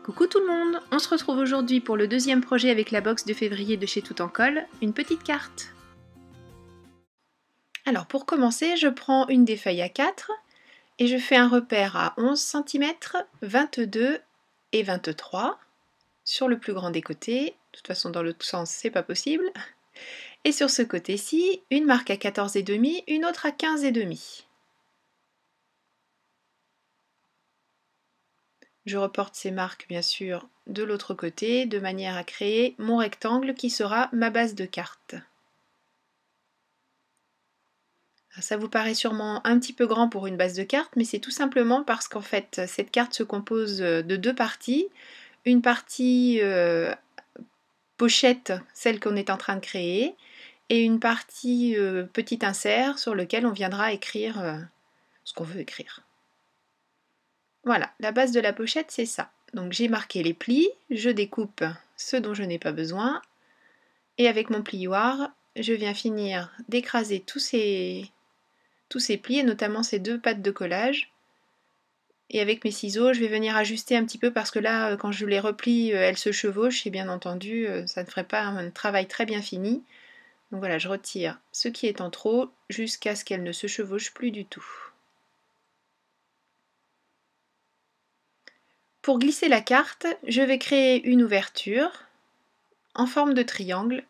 Coucou tout le monde, on se retrouve aujourd'hui pour le deuxième projet avec la box de février de chez Tout en Colle, une petite carte. Alors pour commencer, je prends une des feuilles A4 et je fais un repère à 11 cm, 22 et 23 sur le plus grand des côtés. De toute façon dans l'autre sens c'est pas possible. Et sur ce côté-ci, une marque à 14,5, une autre à 15,5. Je reporte ces marques bien sûr de l'autre côté de manière à créer mon rectangle qui sera ma base de carte. Ça vous paraît sûrement un petit peu grand pour une base de carte, mais c'est tout simplement parce qu'en fait cette carte se compose de deux parties. Une partie pochette, celle qu'on est en train de créer, et une partie petit insert sur lequel on viendra écrire ce qu'on veut écrire. Voilà, la base de la pochette c'est ça. Donc j'ai marqué les plis, je découpe ce dont je n'ai pas besoin, et avec mon plioir, je viens finir d'écraser tous ces plis, et notamment ces deux pattes de collage. Et avec mes ciseaux, je vais venir ajuster un petit peu parce que là, quand je les replie, elles se chevauchent et bien entendu, ça ne ferait pas un travail très bien fini. Donc voilà, je retire ce qui est en trop jusqu'à ce qu'elles ne se chevauchent plus du tout. Pour glisser la carte, je vais créer une ouverture en forme de triangle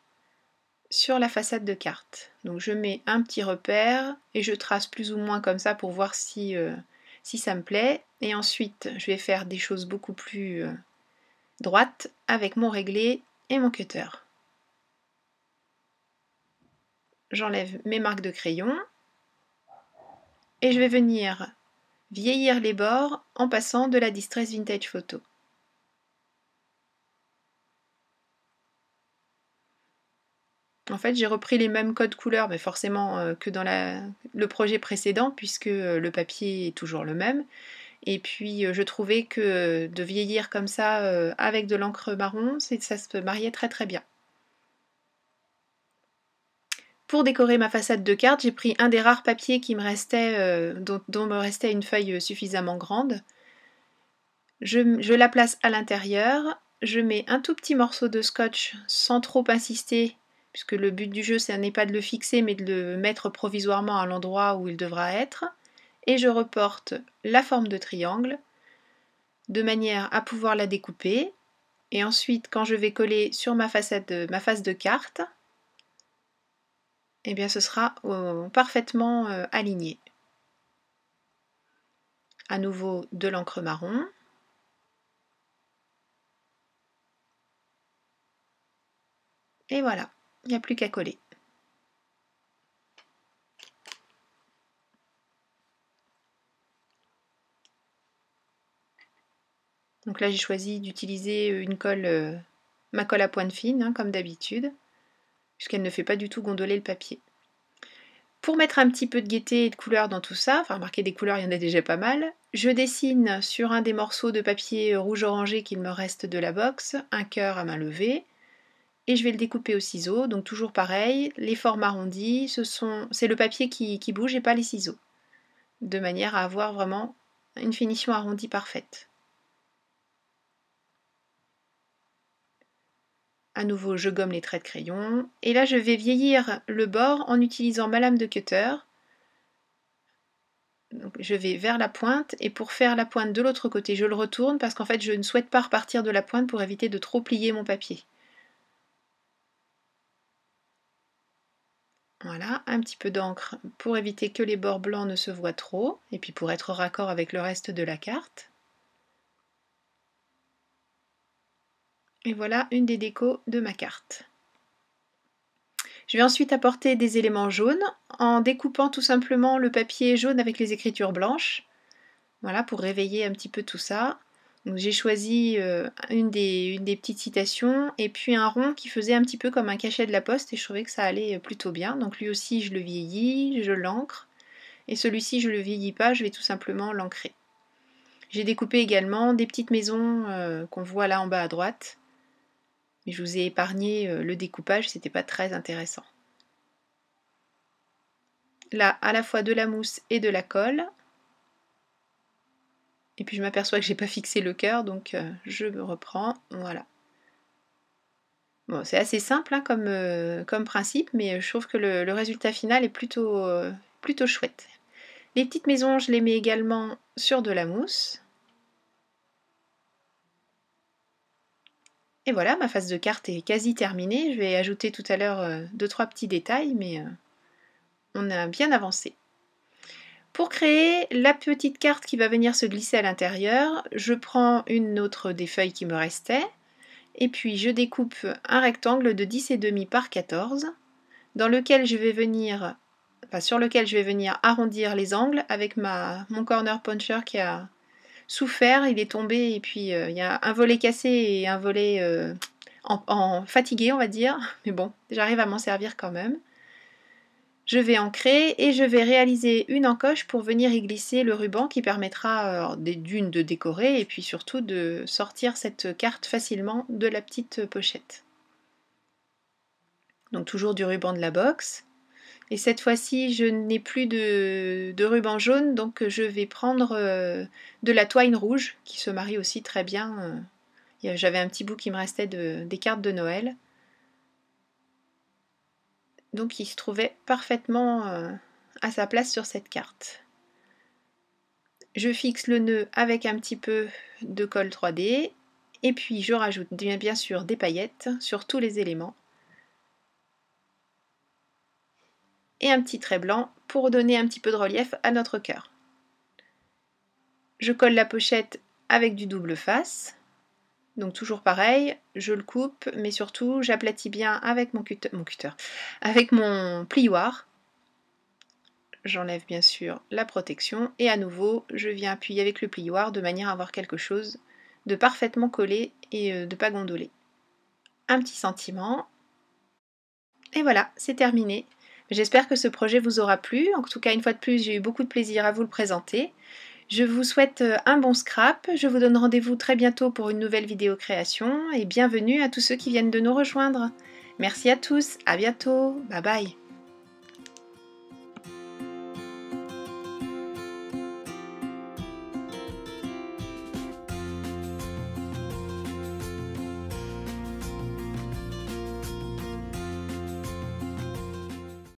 sur la façade de carte. Donc je mets un petit repère et je trace plus ou moins comme ça pour voir si ça me plaît. Et ensuite, je vais faire des choses beaucoup plus droites avec mon réglé et mon cutter. J'enlève mes marques de crayon et je vais venir vieillir les bords en passant de la Distress Vintage Photo. En fait, j'ai repris les mêmes codes couleurs, mais forcément que dans le projet précédent, puisque le papier est toujours le même. Et puis je trouvais que de vieillir comme ça avec de l'encre marron, ça se mariait très très bien. Pour décorer ma façade de carte, j'ai pris un des rares papiers qui me restait, dont me restait une feuille suffisamment grande. Je la place à l'intérieur, je mets un tout petit morceau de scotch sans trop insister, puisque le but du jeu, ce n'est pas de le fixer, mais de le mettre provisoirement à l'endroit où il devra être. Et je reporte la forme de triangle, de manière à pouvoir la découper. Et ensuite, quand je vais coller sur ma face de carte, eh bien ce sera parfaitement aligné. À nouveau de l'encre marron. Et voilà, il n'y a plus qu'à coller. Donc là j'ai choisi d'utiliser une colle, ma colle à pointe fine, hein, comme d'habitude, puisqu'elle ne fait pas du tout gondoler le papier. Pour mettre un petit peu de gaieté et de couleur dans tout ça, enfin marquer des couleurs il y en a déjà pas mal, je dessine sur un des morceaux de papier rouge orangé qu'il me reste de la box, un cœur à main levée, et je vais le découper au ciseau, donc toujours pareil, les formes arrondies, c'est le papier qui bouge et pas les ciseaux, de manière à avoir vraiment une finition arrondie parfaite. À nouveau, je gomme les traits de crayon. Et là, je vais vieillir le bord en utilisant ma lame de cutter. Donc, je vais vers la pointe et pour faire la pointe de l'autre côté, je le retourne parce qu'en fait, je ne souhaite pas repartir de la pointe pour éviter de trop plier mon papier. Voilà, un petit peu d'encre pour éviter que les bords blancs ne se voient trop et puis pour être raccord avec le reste de la carte. Et voilà une des décos de ma carte. Je vais ensuite apporter des éléments jaunes en découpant tout simplement le papier jaune avec les écritures blanches. Voilà, pour réveiller un petit peu tout ça. J'ai choisi une des petites citations et puis un rond qui faisait un petit peu comme un cachet de la poste et je trouvais que ça allait plutôt bien. Donc lui aussi je le vieillis, je l'encre et celui-ci je ne le vieillis pas, je vais tout simplement l'encrer. J'ai découpé également des petites maisons qu'on voit là en bas à droite. Mais je vous ai épargné le découpage, c'était pas très intéressant. Là, à la fois de la mousse et de la colle. Et puis je m'aperçois que j'ai pas fixé le cœur, donc je me reprends, voilà. Bon, c'est assez simple hein, comme principe, mais je trouve que le résultat final est plutôt chouette. Les petites maisons, je les mets également sur de la mousse. Et voilà, ma phase de carte est quasi terminée. Je vais ajouter tout à l'heure 2-3 petits détails, mais on a bien avancé. Pour créer la petite carte qui va venir se glisser à l'intérieur, je prends une autre des feuilles qui me restaient, et puis je découpe un rectangle de 10,5 par 14, dans lequel je vais venir, sur lequel je vais venir arrondir les angles avec mon corner puncher qui a souffert, il est tombé, et puis il y a un volet cassé et un volet fatigué, on va dire, mais bon, j'arrive à m'en servir quand même. Je vais ancrer et je vais réaliser une encoche pour venir y glisser le ruban qui permettra d'une de décorer et puis surtout de sortir cette carte facilement de la petite pochette. Donc toujours du ruban de la box. Et cette fois-ci, je n'ai plus de ruban jaune, donc je vais prendre de la twine rouge qui se marie aussi très bien. J'avais un petit bout qui me restait des cartes de Noël. Donc il se trouvait parfaitement à sa place sur cette carte. Je fixe le nœud avec un petit peu de colle 3D et puis je rajoute bien sûr des paillettes sur tous les éléments et un petit trait blanc pour donner un petit peu de relief à notre cœur. Je colle la pochette avec du double face. Donc toujours pareil, je le coupe, mais surtout j'aplatis bien avec avec mon plioir. J'enlève bien sûr la protection et à nouveau je viens appuyer avec le plioir de manière à avoir quelque chose de parfaitement collé et de pas gondoler. Un petit sentiment. Et voilà, c'est terminé. J'espère que ce projet vous aura plu. En tout cas, une fois de plus, j'ai eu beaucoup de plaisir à vous le présenter. Je vous souhaite un bon scrap. Je vous donne rendez-vous très bientôt pour une nouvelle vidéo création et bienvenue à tous ceux qui viennent de nous rejoindre. Merci à tous, à bientôt, bye bye.